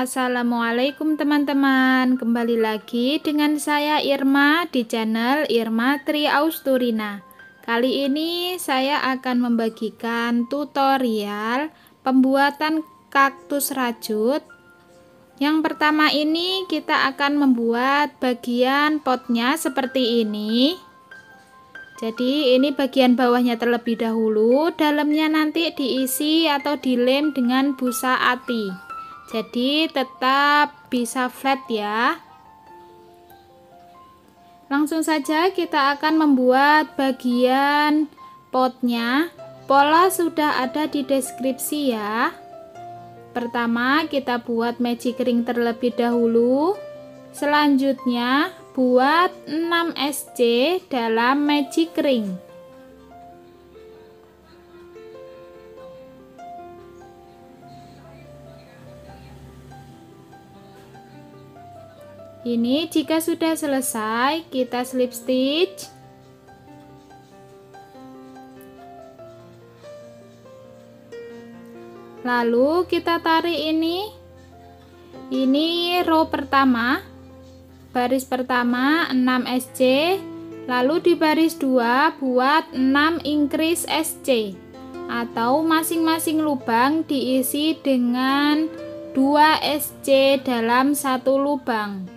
Assalamualaikum teman-teman, kembali lagi dengan saya Irma di channel Irma Tri Austurina. Kali ini saya akan membagikan tutorial pembuatan kaktus rajut. Yang pertama ini kita akan membuat bagian potnya seperti ini. Jadi ini bagian bawahnya terlebih dahulu, dalamnya nanti diisi atau dilem dengan busa ati. Jadi tetap bisa flat ya. Langsung saja kita akan membuat bagian potnya. Pola sudah ada di deskripsi ya. Pertama kita buat magic ring terlebih dahulu. Selanjutnya buat 6 SC dalam magic ring. Ini jika sudah selesai, kita slip stitch. Lalu kita tarik ini. Ini row pertama. Baris pertama 6 SC, lalu di baris 2 buat 6 increase SC. Atau masing-masing lubang diisi dengan 2 SC dalam satu lubang.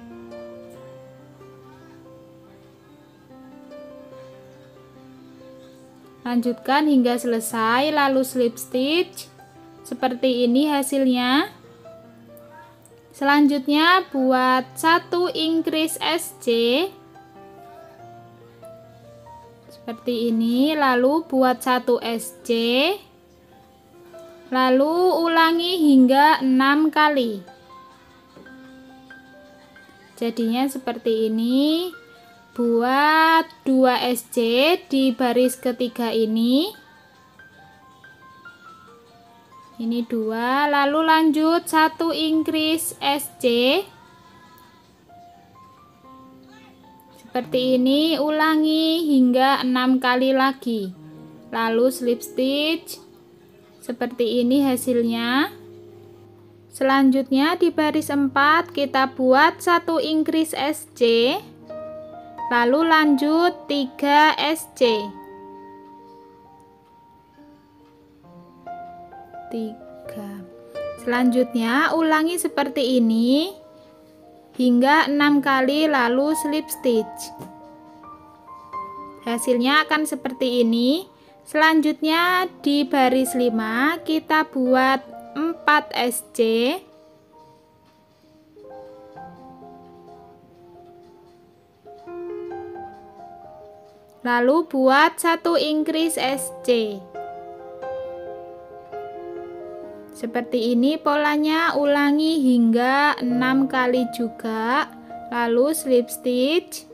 Lanjutkan hingga selesai, lalu slip stitch. Seperti ini hasilnya. Selanjutnya buat 1 increase SC. Seperti ini, lalu buat 1 SC. Lalu ulangi hingga 6 kali. Jadinya seperti ini. Buat 2 SC di baris ketiga ini. Ini 2, lalu lanjut 1 increase SC. Seperti ini, ulangi hingga 6 kali lagi. Lalu slip stitch. Seperti ini hasilnya. Selanjutnya di baris 4 kita buat 1 increase SC. Lalu lanjut 3 SC. 3. Selanjutnya ulangi seperti ini hingga 6 kali, lalu slip stitch. Hasilnya akan seperti ini. Selanjutnya di baris 5 kita buat 4 SC. Lalu buat 1 increase SC. Seperti ini polanya, ulangi hingga 6 kali juga, lalu slip stitch.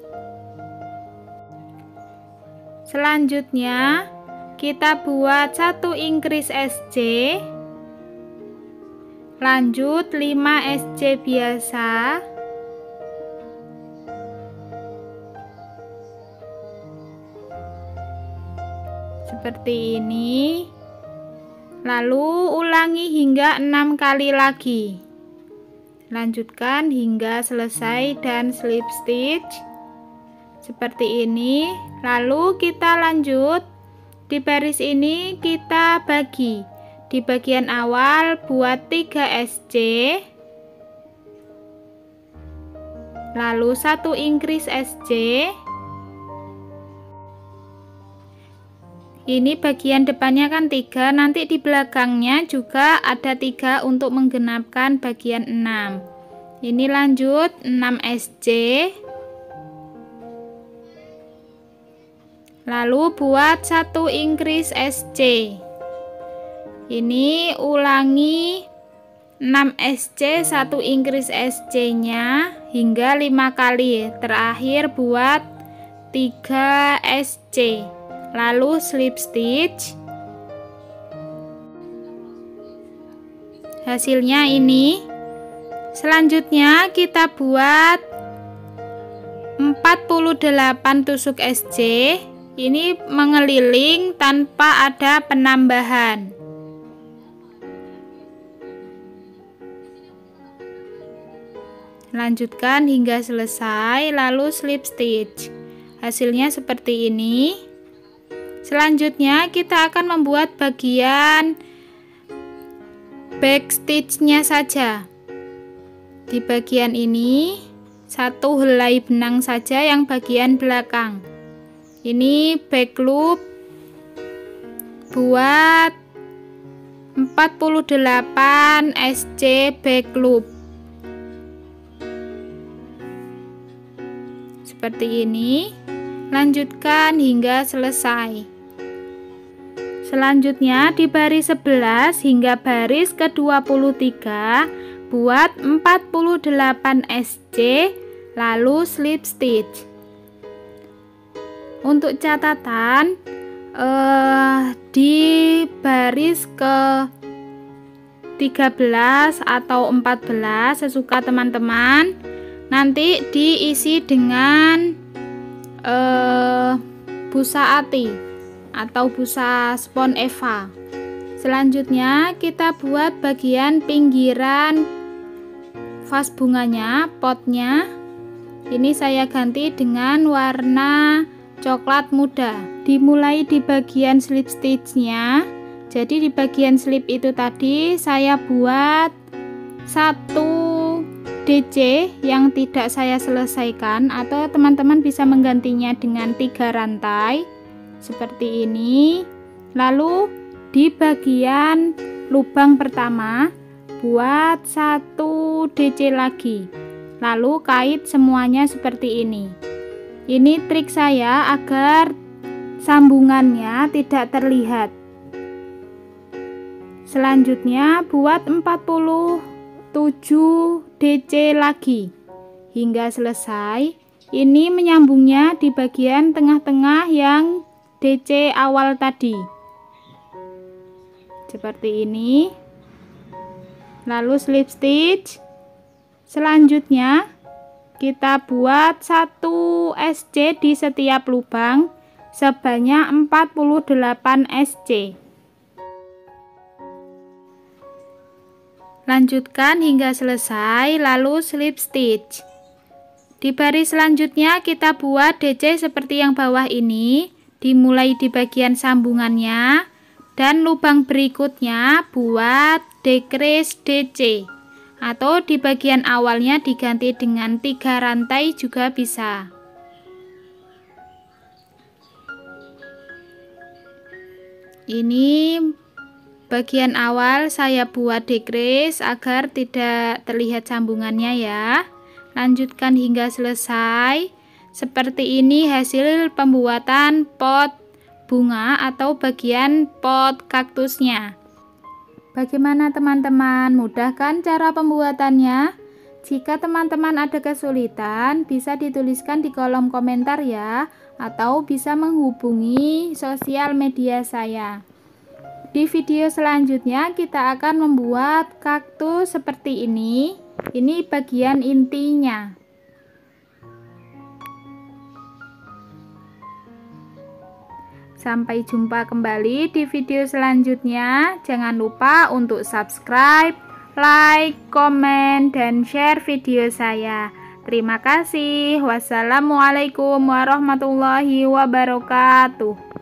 Selanjutnya kita buat 1 increase SC. Lanjut 5 SC biasa. Seperti ini. Lalu ulangi hingga 6 kali lagi. Lanjutkan hingga selesai dan slip stitch. Seperti ini. Lalu kita lanjut. Di baris ini kita bagi. Di bagian awal buat 3 SC. Lalu 1 increase SC. Ini bagian depannya kan 3, nanti di belakangnya juga ada 3 untuk menggenapkan bagian 6. Ini lanjut 6 SC. Lalu buat 1 increase SC. Ini ulangi 6 SC, 1 increase SC nya hingga 5 kali. Terakhir buat 3 SC. Lalu slip stitch. Hasilnya ini. Selanjutnya kita buat 48 tusuk SC. Ini mengeliling tanpa ada penambahan. Lanjutkan hingga selesai, lalu slip stitch. Hasilnya seperti ini. Selanjutnya kita akan membuat bagian back stitch-nya saja. Di bagian ini satu helai benang saja yang bagian belakang. Ini back loop buat 48 SC back loop. Seperti ini. Lanjutkan hingga selesai. Selanjutnya di baris 11 hingga baris ke-23 buat 48 SC lalu slip stitch. Untuk catatan, di baris ke-13 atau 14 sesuka teman-teman, nanti diisi dengan busa ati atau busa spon Eva. Selanjutnya kita buat bagian pinggiran vas bunganya, potnya. Ini saya ganti dengan warna coklat muda. Dimulai di bagian slip stitchnya. Jadi di bagian slip itu tadi saya buat 1 DC yang tidak saya selesaikan, atau teman-teman bisa menggantinya dengan 3 rantai seperti ini. Lalu di bagian lubang pertama buat 1 DC lagi, lalu kait semuanya seperti ini. Ini trik saya agar sambungannya tidak terlihat. Selanjutnya buat 47 DC lagi hingga selesai. Ini menyambungnya di bagian tengah-tengah yang DC awal tadi seperti ini. Lalu slip stitch. Selanjutnya kita buat 1 SC di setiap lubang sebanyak 48 SC. Lanjutkan hingga selesai, lalu slip stitch. Di baris selanjutnya kita buat DC seperti yang bawah ini, dimulai di bagian sambungannya, dan lubang berikutnya buat decrease DC, atau di bagian awalnya diganti dengan 3 rantai juga bisa. Ini bagian awal saya buat decrease agar tidak terlihat sambungannya ya. Lanjutkan hingga selesai. Seperti ini hasil pembuatan pot bunga atau bagian pot kaktusnya. Bagaimana teman-teman? Mudah kan cara pembuatannya? Jika teman-teman ada kesulitan, bisa dituliskan di kolom komentar ya, atau bisa menghubungi sosial media saya. Di video selanjutnya kita akan membuat kaktus seperti ini. Ini bagian intinya. Sampai jumpa kembali di video selanjutnya. Jangan lupa untuk subscribe, like, komen, dan share video saya. Terima kasih. Wassalamualaikum warahmatullahi wabarakatuh.